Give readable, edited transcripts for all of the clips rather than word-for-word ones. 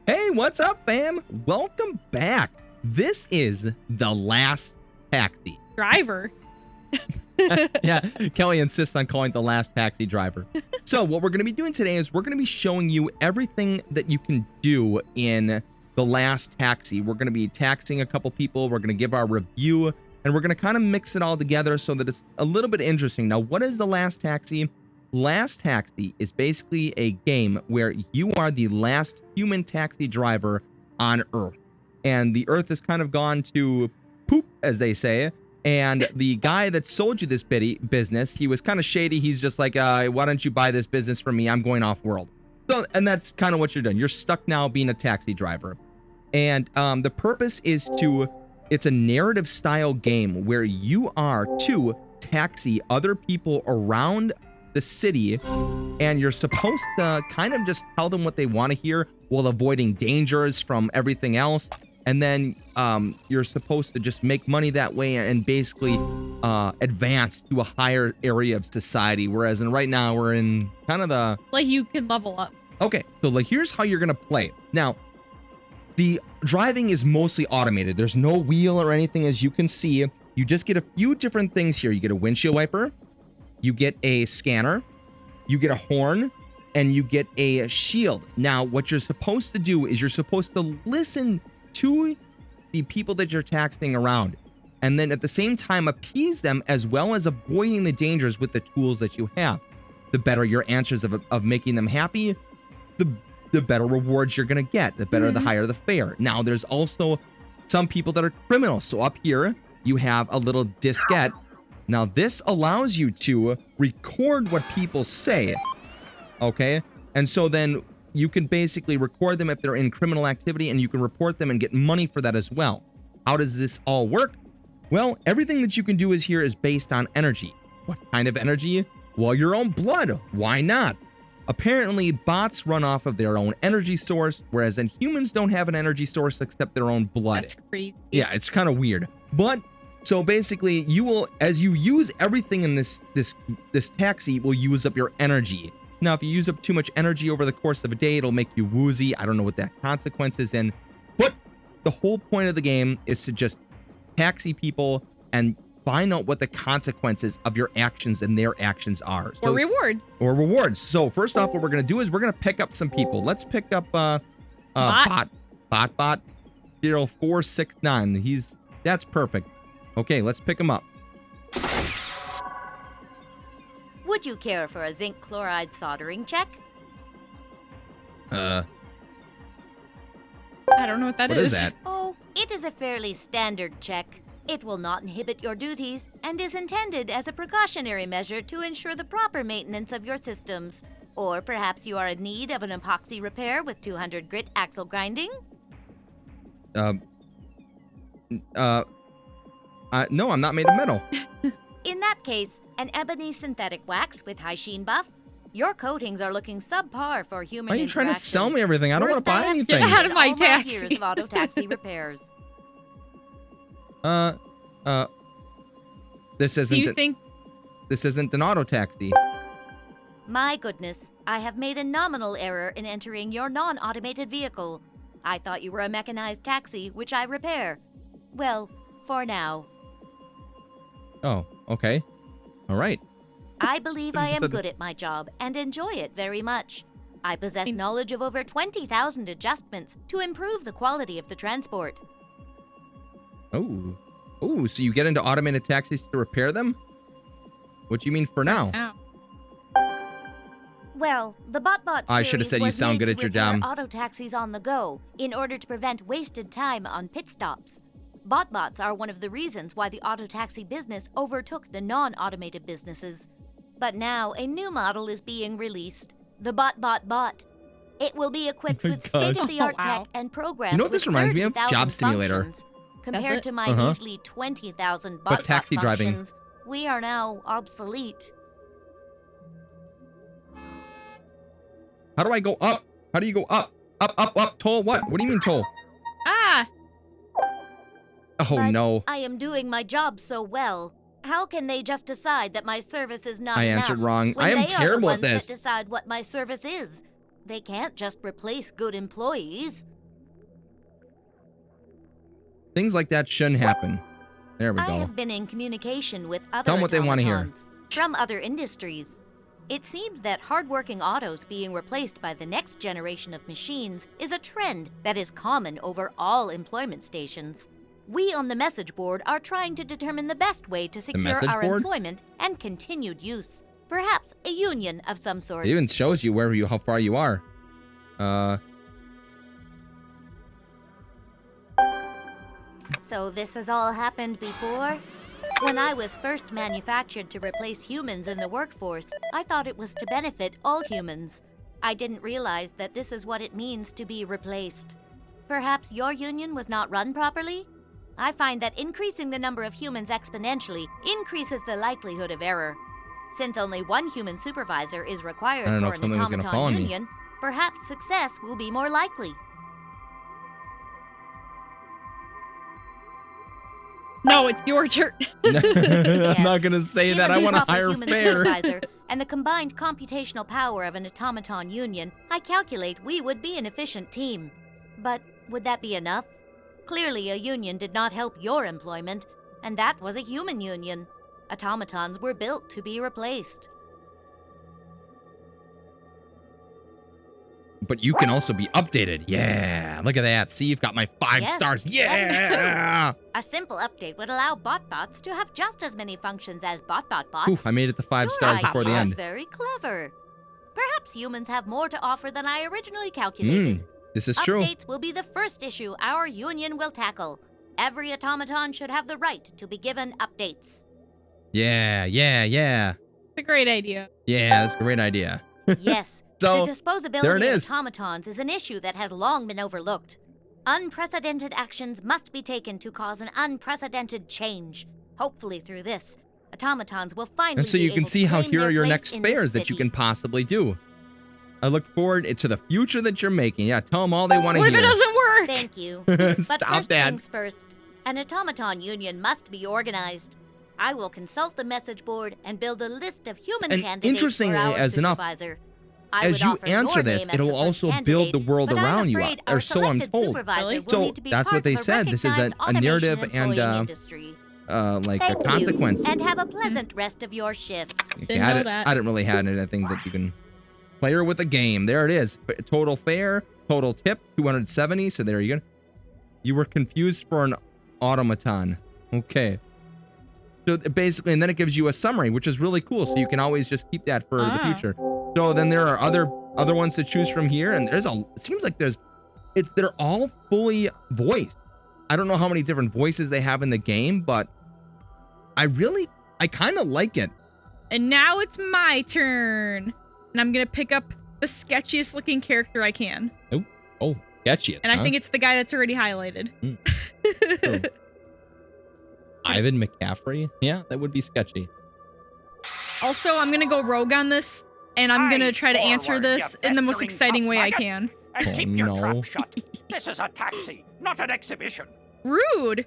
Hey, what's up, fam? Welcome back. This is The Last Taxi. Driver. Yeah, Kelly insists on calling it The Last Taxi Driver. So what we're going to be doing today is we're going to be showing you everything that you can do in The Last Taxi. We're going to be taxing a couple people. We're going to give our review, and we're going to kind of mix it all together so that it's a little bit interesting. Now, what is The Last Taxi? Last Taxi is basically a game where you are the last human taxi driver on Earth. And the Earth has kind of gone to poop, as they say. And the guy that sold you this business, he was kind of shady. He's just like, why don't you buy this business from me? I'm going off world. So, and that's kind of what you're doing. You're stuck now being a taxi driver. And the purpose is it's a narrative style game where you are to taxi other people around the city, and you're supposed to kind of just tell them what they want to hear while avoiding dangers from everything else. And then you're supposed to just make money that way and basically advance to a higher area of society. Whereas right now we're in kind of the... Like you can level up. Okay, so like here's how you're going to play. Now, the driving is mostly automated. There's no wheel or anything, as you can see. You just get a few different things here. You get a windshield wiper. You get a scanner, you get a horn, and you get a shield. Now, what you're supposed to do is you're supposed to listen to the people that you're taxing around, and then at the same time appease them, as well as avoiding the dangers with the tools that you have. The better your answers of making them happy, the better rewards you're gonna get, the better, the higher the fare. Now, there's also some people that are criminals. So up here, you have a little diskette. Now, this allows you to record what people say, okay? And so then you can basically record them if they're in criminal activity, and you can report them and get money for that as well. How does this all work? Well, everything that you can do here is based on energy. What kind of energy? Well, your own blood. Why not? Apparently, bots run off of their own energy source, whereas then humans don't have an energy source except their own blood. That's crazy. Yeah, it's kind of weird. But so basically, you will, as you use everything in this taxi, will use up your energy. Now, if you use up too much energy over the course of a day, it'll make you woozy. I don't know what that consequence is in, but the whole point of the game is to just taxi people and find out what the consequences of your actions and their actions are. Or rewards. Or rewards. So first off, what we're gonna do is we're gonna pick up some people. Let's pick up bot 0469. That's perfect. Okay, let's pick him up. Would you care for a zinc chloride soldering check? I don't know what that is. What is that? Oh, it is a fairly standard check. It will not inhibit your duties and is intended as a precautionary measure to ensure the proper maintenance of your systems. Or perhaps you are in need of an epoxy repair with 200 grit axle grinding? No, I'm not made of metal. In that case, an ebony synthetic wax with high sheen buff. Your coatings are looking subpar for human Why are you trying to interactions. sell me everything? I don't want to buy anything. Get out of my All taxi. years of auto taxi repairs. This isn't. Do you think This isn't an auto taxi. My goodness, I have made a nominal error in entering your non-automated vehicle. I thought you were a mechanized taxi, which I repair. Well, for now. Oh, okay. All right. I believe I Just am said- good at my job and enjoy it very much. I possess knowledge of over 20,000 adjustments to improve the quality of the transport. Oh. Oh, so you get into automated taxis to repair them? What do you mean for now? Ow. Well, the BotBot I should have series said you was sound made good to at your repair job. auto taxis on the go in order to prevent wasted time on pit stops. BotBots are one of the reasons why the auto taxi business overtook the non-automated businesses. But now a new model is being released, the BotBot Bot. It will be equipped my with God. state-of-the-art Oh, wow. tech and programmed You know what with this reminds me of? 30,000 Job Simulator. functions. Compared it? to my Uh-huh. measly 20,000 But BotBot taxi driving. functions, we are now obsolete. How do I go up? How do you go up? Up. Toll what? What do you mean toll? Ah, Oh, But no. I am doing my job so well. How can they just decide that my service is not I enough answered wrong. when I am they are the terrible at ones this. that decide what my service is? They can't just replace good employees. Things like that shouldn't happen. There we I go. have been in communication with other Tell 'em what they wanna hear. automatons from other industries. It seems that hardworking autos being replaced by the next generation of machines is a trend that is common over all employment stations. We on the message board are trying to determine the best way to secure message our board? employment and continued use. Perhaps a union of some sort. It even shows you how far you are. So this has all happened before? When I was first manufactured to replace humans in the workforce, I thought it was to benefit all humans. I didn't realize that this is what it means to be replaced. Perhaps your union was not run properly? I find that increasing the number of humans exponentially increases the likelihood of error. Since only one human supervisor is required I don't know for if an something was gonna fall on automaton me. union, perhaps success will be more likely. No, it's your turn. I'm not gonna say Given that. I the want a proper higher human fare. supervisor and the combined computational power of an automaton union, I calculate we would be an efficient team. But would that be enough? Clearly, a union did not help your employment, and that was a human union. Automatons were built to be replaced. But you can also be updated. Yeah, look at that. See, you've got my 5 Yes, stars. that is Yeah. A simple update would allow BotBots to have just as many functions as BotBot bots. Ooh, I made it to 5 Your stars before the idea is end. very clever. Perhaps humans have more to offer than I originally calculated. This is true. Updates will be the first issue our union will tackle. Every automaton should have the right to be given updates. Yeah. It's a great idea. Yeah, that's a great idea. Yes, So, the disposability there it of is. automatons is an issue that has long been overlooked. Unprecedented actions must be taken to cause an unprecedented change. Hopefully through this, automatons will finally And so be you can able see to how claim here their are your place next in the spares that you city. can possibly do. I look forward to the future that you're making. Yeah, tell them all they want to What if hear. it doesn't work? Thank you. But Stop first that. things first, an automaton union must be organized. I will consult the message board and build a list of human And candidates interestingly, for our as enough, supervisor. I as would you offer answer your this, name as it'll the first also build candidate, the world but I'm around you afraid up, or our so I'm selected told. supervisor Really? will So need to be that's part what they of a said. This is recognized a narrative automation and employing industry. like Thank a consequence. You, and have a pleasant rest of your shift. Okay, Didn't know that. I didn't really have anything that you can player with a game. There it is. Total fare, total tip, 270. So there you go. You were confused for an automaton. Okay. So basically, and then it gives you a summary, which is really cool. So you can always just keep that for the Ah. future. So then there are other ones to choose from here, and it seems like they're all fully voiced. I don't know how many different voices they have in the game, but I kind of like it. And now it's my turn. And I'm going to pick up the sketchiest looking character I can. Oh, sketchy. And I think it's the guy that's already highlighted. True. Ivan McCaffrey? Yeah, that would be sketchy. Also, I'm going to go rogue on this. And I'm going to try to answer Forward, this you in the most festering exciting way I puss can. And Oh, keep your no. trap shut. This is a taxi, not an exhibition. Rude.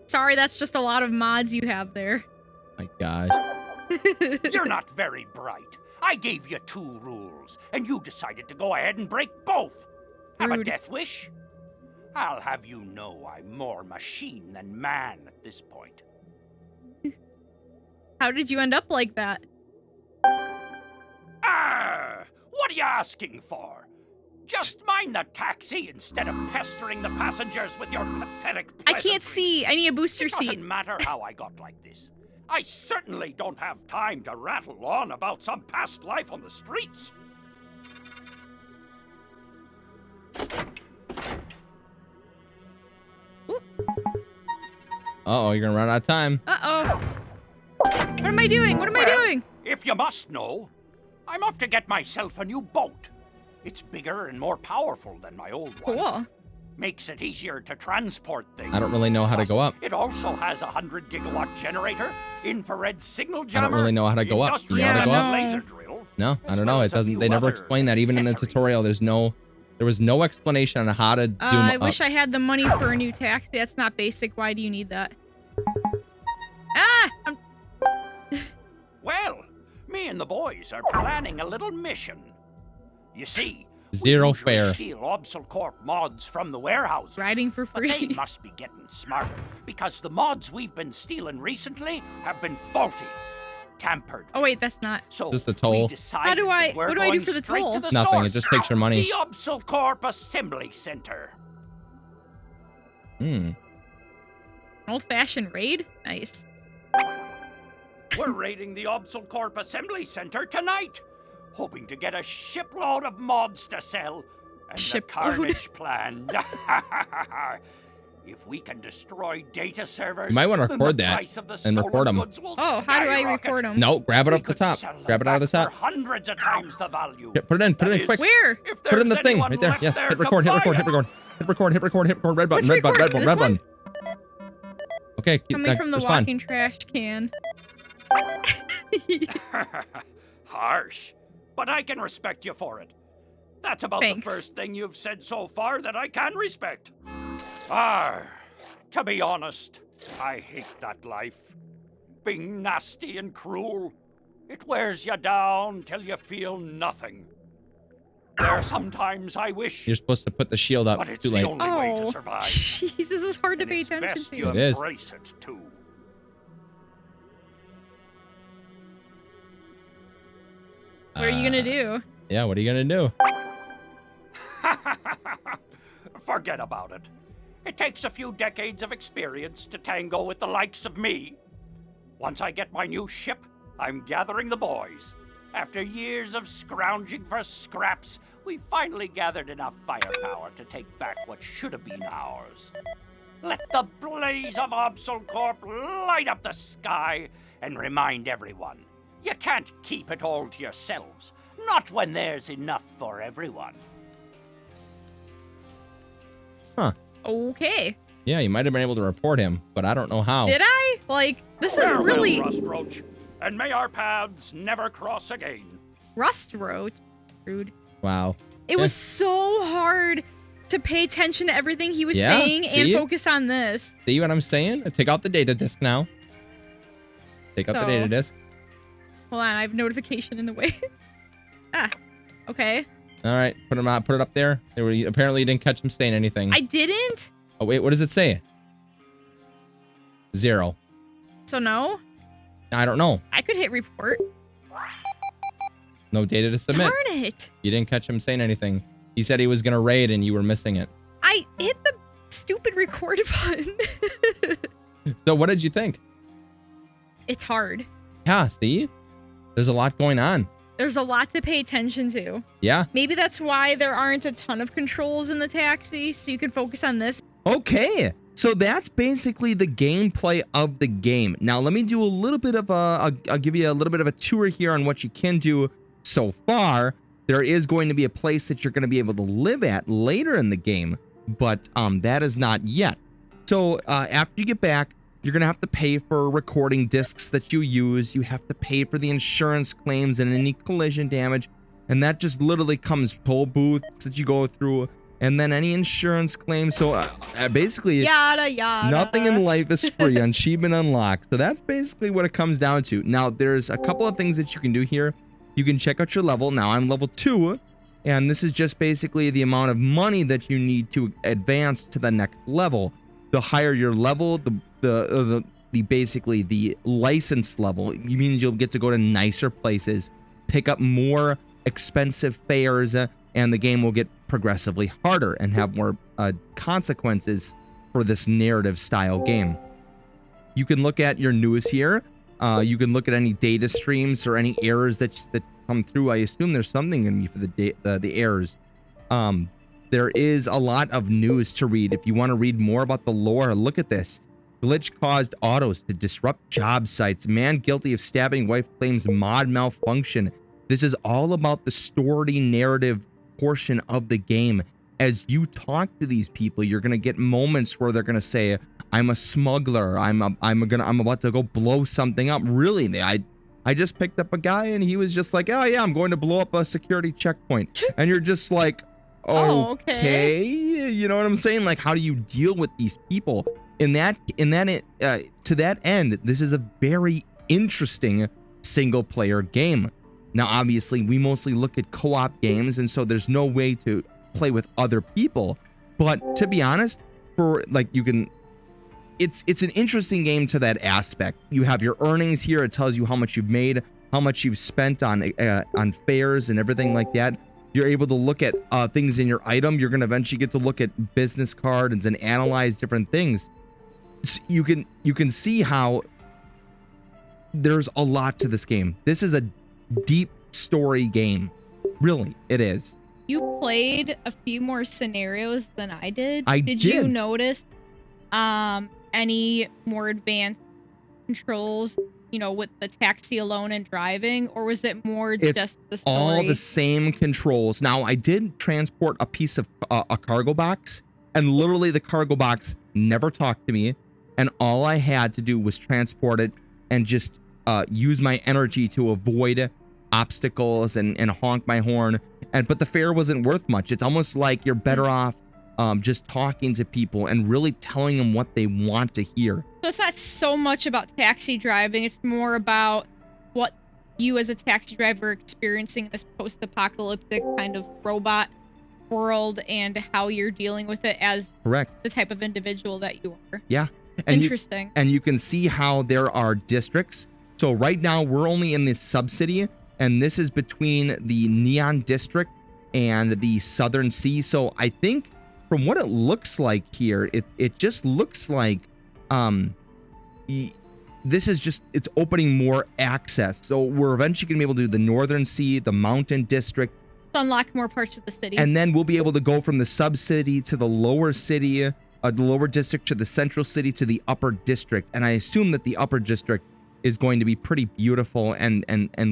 Sorry, that's just a lot of mods you have there. My gosh. You're not very bright. I gave you 2 rules, and you decided to go ahead and break both. Have a Rude. death wish? I'll have you know I'm more machine than man at this point. How did you end up like that? Ah! What are you asking for? Just mind the taxi instead of pestering the passengers with your pathetic I can't pleasantries. see. I need a booster It seat. doesn't matter how I got like this. I certainly don't have time to rattle on about some past life on the streets. Uh-oh, you're gonna run out of time. Uh-oh. What am I doing? What am I Well, doing? If you must know, I'm off to get myself a new boat. It's bigger and more powerful than my old one. Cool. Makes it easier to transport things. I don't really know how to Plus, go up. It also has a 100-gigawatt generator, infrared signal I jammer. don't really know how to go up. Do you know how to Yeah, go no. up? Laser drill. No, I as don't well know. It as a doesn't. few They never other explain that. Even in the accessories. tutorial, there was no explanation on how to do I up. wish I had the money for a new taxi. That's not basic. Why do you need that? Ah! Well, me and the boys are planning a little mission. You see, Zero we usually fair. steal Obsol Corp mods from the warehouses. Riding for But they free. must be getting smarter, because the mods we've been stealing recently have been faulty, tampered. Oh wait, that's not. So Just the toll. we decided How do I- that we're what do I do going for the straight toll? to the Nothing, it source. just takes your money. The Obsol Corp Assembly Center. Hmm. Old-fashioned raid? Nice. We're raiding the Obsol Corp Assembly Center tonight, hoping to get a shipload of mods to sell and the Shipload. carnage planned. If we can destroy data servers, You might wanna then record the that price of the and stolen record 'em. goods will Oh, how do I skyrocket. record them? No, grab it We off the could top. sell them Grab it out of the back top. for hundreds of times the value. Yeah, put it in. Put it That in quick. is, Where? if Put it in the there's thing anyone right there. left Yes. there Hit to record. Hit buy record. Hit it. record. Hit record. Hit record. Hit record. Red button. What's Red button. Red record? button. This Red one? button. Okay. Keep Coming that. from the Respond. walking trash can. Harsh, but I can respect you for it. That's about Thanks. the first thing you've said so far that I can respect. Ah, to be honest, I hate that life. Being nasty and cruel. It wears you down till you feel nothing. There are sometimes I wish, You're supposed to put the shield up. but it's Too the late. only way to Oh, survive. jeez, this is hard to And pay it's attention best to. you It is. embrace it too. What are you gonna do? Yeah. What are you gonna do? Forget about it. It takes a few decades of experience to tango with the likes of me. Once I get my new ship, I'm gathering the boys. After years of scrounging for scraps, we finally gathered enough firepower to take back what should have been ours. Let the blaze of Obsol Corp light up the sky and remind everyone, you can't keep it all to yourselves, not when there's enough for everyone. Okay. Yeah, you might have been able to report him, but I don't know how. Did I? Like, this is Farewell, really Rust Roach, and may our paths never cross again. Rust Roach. Rude. Wow. It was so hard to pay attention to everything he was Yeah, saying and see? focus on this. See what I'm saying? Take out the data disk now. Take out the So- data disk. Hold on, I have notification in the way. Ah, okay. All right, put him out. Put it up there. Apparently, you didn't catch him saying anything. I didn't? Oh wait, what does it say? 0. So no? I don't know. I could hit report. No data to submit. Darn it. You didn't catch him saying anything. He said he was gonna raid, and you were missing it. I hit the stupid record button. So what did you think? It's hard. Yeah, see, there's a lot going on. There's a lot to pay attention to. Yeah. Maybe that's why there aren't a ton of controls in the taxi, so you can focus on this. Okay, so that's basically the gameplay of the game. Now let me do a little bit of a, I'll give you a little bit of a tour here on what you can do so far. There is going to be a place that you're going to be able to live at later in the game, but that is not yet. So after you get back, you're going to have to pay for recording discs that you use. You have to pay for the insurance claims and any collision damage. And that just literally comes toll booths that you go through, and then any insurance claims. So basically, Yada yada. nothing in life is free. Achievement unlocked. So that's basically what it comes down to. Now, there's a couple of things that you can do here. You can check out your level. Now, I'm level 2, and this is just basically the amount of money that you need to advance to the next level. The higher your level, the basically the license level, it means you'll get to go to nicer places, pick up more expensive fares, and the game will get progressively harder and have more consequences for this narrative style game. You can look at your news here. You can look at any data streams or any errors that come through. I assume there's something in me for the errors. There is a lot of news to read. If you want to read more about the lore, look at this. Glitch caused autos to disrupt job sites. Man guilty of stabbing wife claims mod malfunction. This is all about the story narrative portion of the game. As you talk to these people, you're gonna get moments where they're gonna say, "I'm a smuggler. I'm about to go blow something up." Really, I just picked up a guy and he was just like, "Oh yeah, I'm going to blow up a security checkpoint," and you're just like, Oh, okay. You know what I'm saying? Like, how do you deal with these people? To that end, this is a very interesting single player game. Now, obviously, we mostly look at co-op games, and so there's no way to play with other people. But to be honest, for like it's an interesting game to that aspect. You have your earnings here. It tells you how much you've made, how much you've spent on fares and everything like that. You're able to look at things in your item. You're going to eventually get to look at business cards and analyze different things. So you can see how there's a lot to this game. This is a deep story game. Really, it is. You played a few more scenarios than I did. I did. You notice any more advanced controls, you know, with the taxi alone and driving, or was it more just the story? All the same controls. Now, I did transport a piece of a cargo box, and literally the cargo box never talked to me, and all I had to do was transport it and just use my energy to avoid obstacles and honk my horn. But the fare wasn't worth much. It's almost like you're better off just talking to people and really telling them what they want to hear. So it's not so much about taxi driving. It's more about what you as a taxi driver are experiencing in this post-apocalyptic kind of robot world and how you're dealing with it as correct the type of individual that you are. Yeah. And interesting. And you can see how there are districts. So right now we're only in the sub-city, and this is between the Neon District and the Southern Sea. So I think from what it looks like here, it just looks like this is just, it's opening more access. So we're eventually going to be able to do the Northern Sea, the Mountain District. To unlock more parts of the city. And then we'll be able to go from the sub-city to the lower city, the lower district to the central city to the upper district. And I assume that the upper district is going to be pretty beautiful and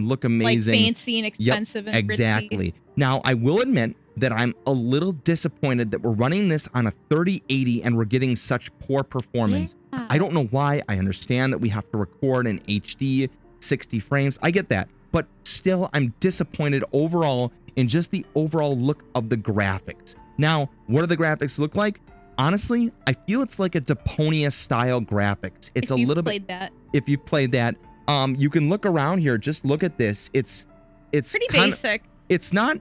look amazing. Like fancy and expensive and exactly. ritzy. Now, I will admit that I'm a little disappointed that we're running this on a 3080 and we're getting such poor performance. Yeah. I don't know why. I understand that we have to record in HD 60 frames. I get that. But still, I'm disappointed overall in just the overall look of the graphics. Now, what do the graphics look like? Honestly, I feel it's like a Deponia style graphics. It's a little bit. If you've played that, you can look around here. Just look at this. It's pretty basic. It's not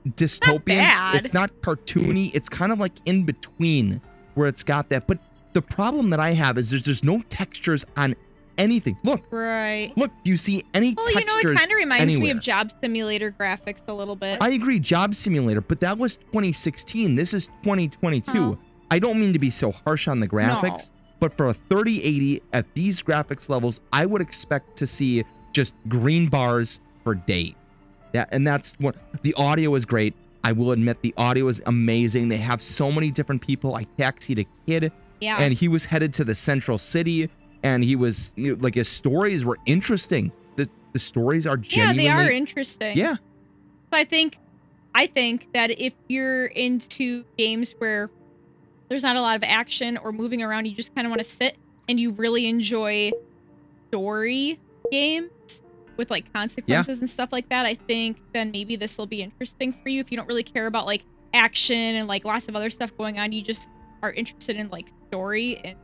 dystopian. Not bad. It's not cartoony. It's kind of like in between where it's got that. But the problem that I have is there's no textures on anything. Look. Right. Look, do you see any textures? Well, you know, it kind of reminds me anywhere? of Job Simulator graphics a little bit. I agree, Job Simulator, but that was 2016. This is 2022. I don't mean to be so harsh on the graphics, but for a 3080 at these graphics levels, I would expect to see just green bars for days. Yeah, and that's what the audio is great. I will admit the audio is amazing. They have so many different people. I taxied a kid, and he was headed to the central city, and he was like his stories were interesting. The stories are genuinely they are interesting. Yeah. So I think that if you're into games where there's not a lot of action or moving around, you just kind of want to sit and you really enjoy story games with like consequences and stuff like that, I think then maybe this will be interesting for you. If you don't really care about like action and like lots of other stuff going on, you just are interested in like story and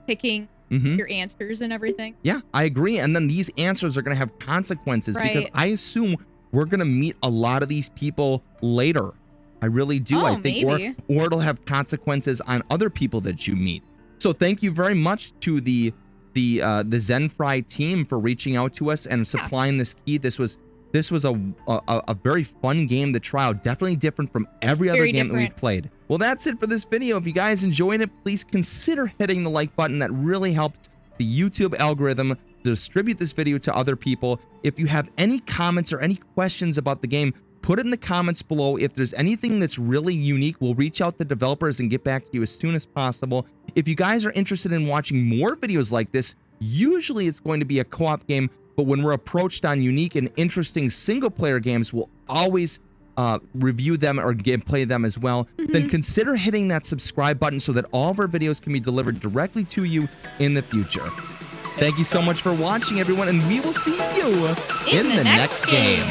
picking your answers and everything. Yeah, I agree. And then these answers are going to have consequences because I assume we're going to meet a lot of these people later. I really do. I think, maybe. or it'll have consequences on other people that you meet. So thank you very much to the Zenfry team for reaching out to us and supplying this key. This was a very fun game to try out. Definitely different from every other game that we've played. Well, that's it for this video. If you guys enjoyed it, please consider hitting the like button. That really helped the YouTube algorithm to distribute this video to other people. If you have any comments or any questions about the game, put it in the comments below. If there's anything that's really unique, we'll reach out to developers and get back to you as soon as possible. If you guys are interested in watching more videos like this, usually it's going to be a co-op game, but when we're approached on unique and interesting single-player games, we'll always review them or play them as well. Then consider hitting that subscribe button so that all of our videos can be delivered directly to you in the future. Thank you so much for watching, everyone, and we will see you in the next game.